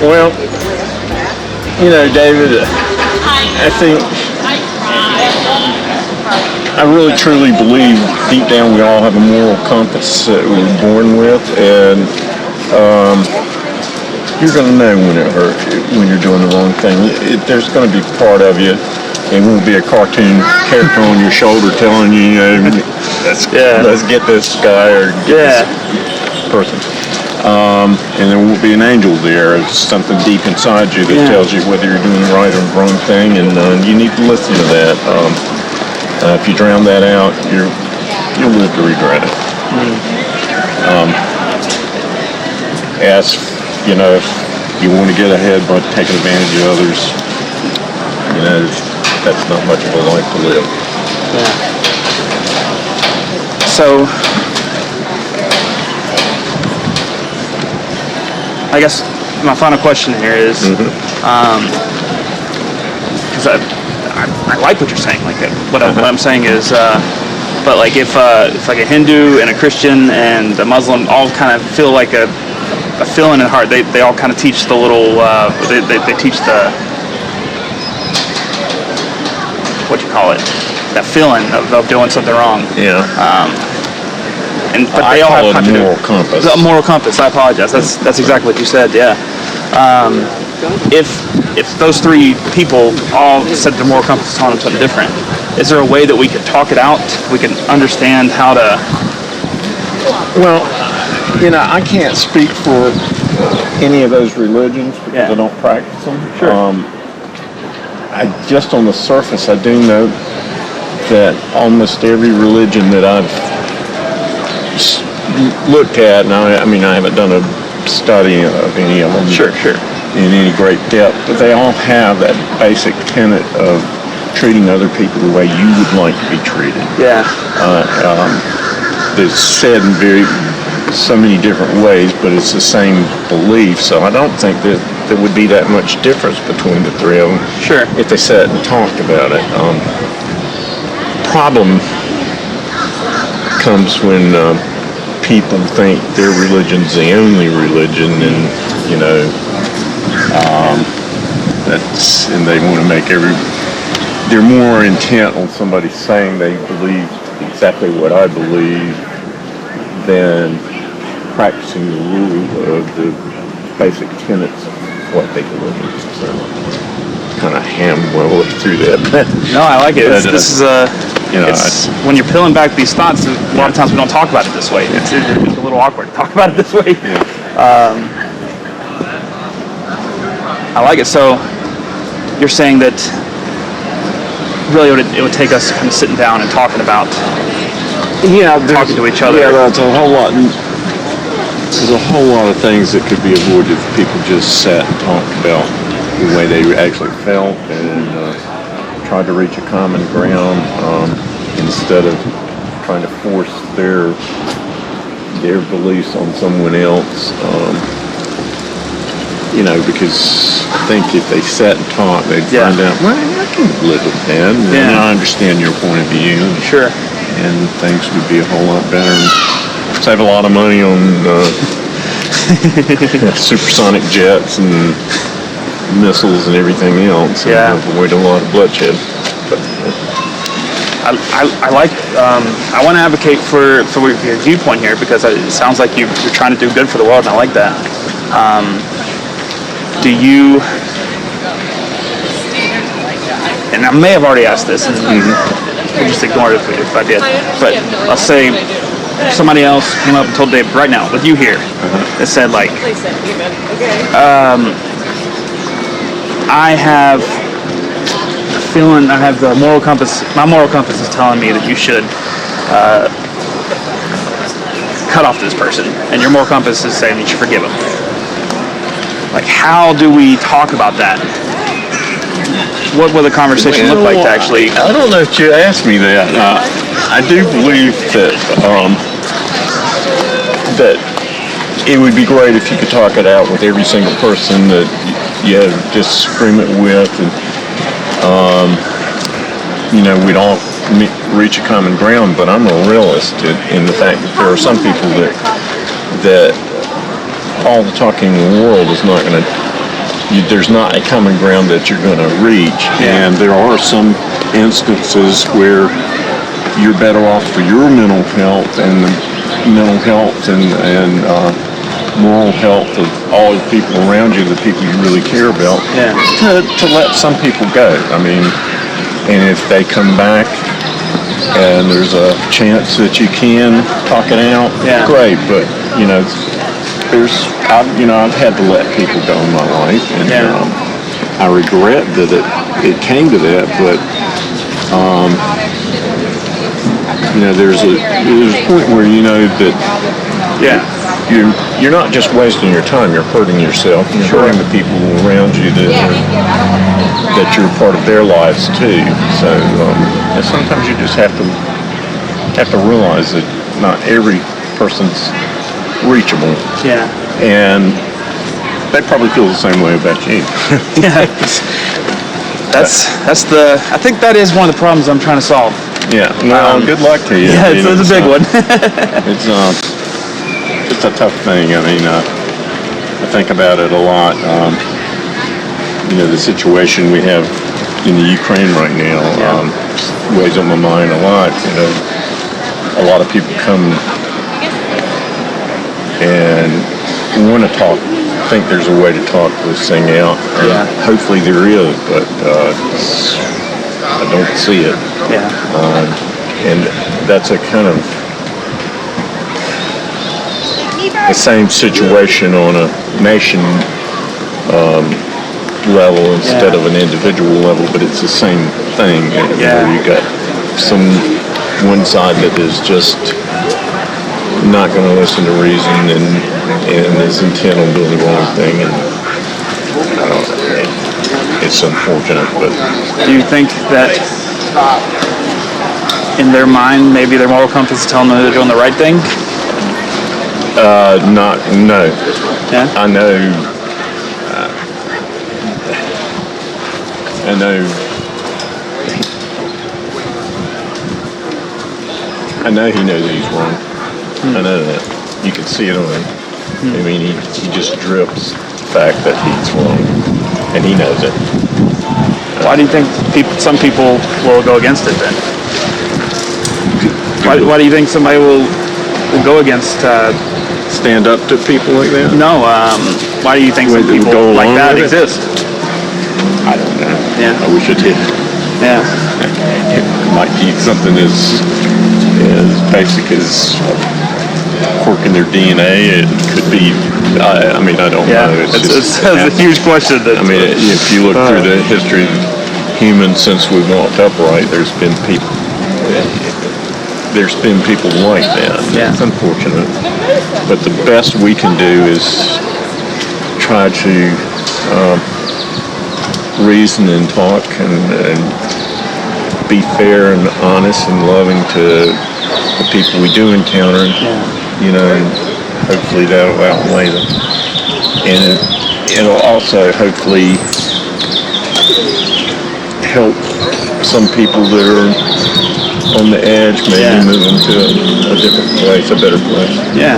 Well, David, I think I really truly believe deep down we all have a moral compass that we were born with, and you're going to know when it hurts, when you're doing the wrong thing. There's going to be part of you. It won't be a cartoon character on your shoulder telling you, let's get this guy or get this person. And there won't be an angel there. It's something deep inside you that tells you whether you're doing the right or the wrong thing, and you need to listen to that. If you drown that out, you'll live to regret it. If you want to get ahead by taking advantage of others, that's not much of a life to live. Yeah. So, I guess my final question here is, because I like what you're saying. Like what I'm saying is, but like if like a Hindu and a Christian and a Muslim all kind of feel like a feeling in heart, they all kind of teach the little they teach the, what you call it, that feeling of doing something wrong. Yeah. But they all have a moral compass. A moral compass. I apologize. That's exactly what you said. Yeah. If those three people all said their moral compass is telling them something different, is there a way that we could talk it out? We can understand how to. Well, I can't speak for any of those religions because I don't practice them. Sure. Just on the surface, I do know that almost every religion that I've looked at, and I haven't done a study of any of them. Sure. In any great depth, but they all have that basic tenet of treating other people the way you would like to be treated. Yeah. It's said in so many different ways, but it's the same belief. So I don't think that there would be that much difference between the three of them. Sure. If they sat and talked about it. Problem comes when people think their religion's the only religion, and and they want to make they're more intent on somebody saying they believe exactly what I believe than practicing the rule of the basic tenets of what they believe. So kind of ham-well through that. No, I like it. This is when you're peeling back these thoughts, a lot of times we don't talk about it this way. It's a little awkward to talk about it this way. Yeah. I like it. So you're saying that really it would take us kind of sitting down and talking about talking to each other. Yeah, that's a whole lot. There's a whole lot of things that could be avoided if people just sat and talked about the way they actually felt and tried to reach a common ground instead of trying to force their beliefs on someone else. Because I think if they sat and talked, they'd find out, well, I can live with that, and I understand your point of view. Sure. And things would be a whole lot better. And save a lot of money on supersonic jets and missiles and everything else. Yeah. And avoid a lot of bloodshed. But, I like. I want to advocate for your viewpoint here because it sounds like you're trying to do good for the world, and I like that. Do you? And I may have already asked this, and we'll just ignore it if I did. But let's say somebody else came up and told Dave right now, with you here, that said like, I have a feeling, I have the moral compass. My moral compass is telling me that you should cut off this person, and your moral compass is saying you should forgive him. Like, how do we talk about that? What would the conversation look like to actually? I don't know if you asked me that. I do believe that that it would be great if you could talk it out with every single person that you have disagreement with, and we'd all reach a common ground. But I'm a realist in the fact that there are some people that all the talking in the world is not going to there's not a common ground that you're going to reach. Yeah. And there are some instances where you're better off for your mental health and the mental health and moral health of all the people around you, the people you really care about, to let some people go. I mean, and if they come back and there's a chance that you can talk it out, great. But I've had to let people go in my life, and I regret that it came to that. But there's a point where you know that you're not just wasting your time, you're hurting yourself, and you're hurting the people around you that you're part of their lives too. So sometimes you just have to realize that not every person's reachable. Yeah. And they probably feel the same way about you. I think that is one of the problems I'm trying to solve. Yeah. No, good luck to you. Yeah, it's a big one. It's a tough thing. I mean, I think about it a lot. The situation we have in the Ukraine right now weighs on my mind a lot. A lot of people come and want to talk, think there's a way to talk this thing out. Hopefully there is, but I don't see it. And that's a kind of the same situation on a nation level instead of an individual level, but it's the same thing. You got one side that is just not going to listen to reason and is intent on doing the wrong thing, and it's unfortunate. But do you think that in their mind, maybe their moral compass is telling them they're doing the right thing? No. Yeah? I know he knows he's wrong. I know that. You can see it on him. I mean, he just drips the fact that he's wrong, and he knows it. Why do you think some people will go against it then? Why do you think somebody will go against... stand up to people like that? No. Why do you think some people like that exist? I don't know. Yeah. I wish it did. Yeah. It might be something as basic as quirk in their DNA. It could be. I don't know. It's a huge question. If you look through the history of humans since we walked upright, there's been people like that. Yeah. It's unfortunate. But the best we can do is try to reason and talk and be fair and honest and loving to the people we do encounter, and hopefully that'll outweigh them. And it'll also hopefully help some people that are on the edge, maybe move them to a different place, a better place. Yeah.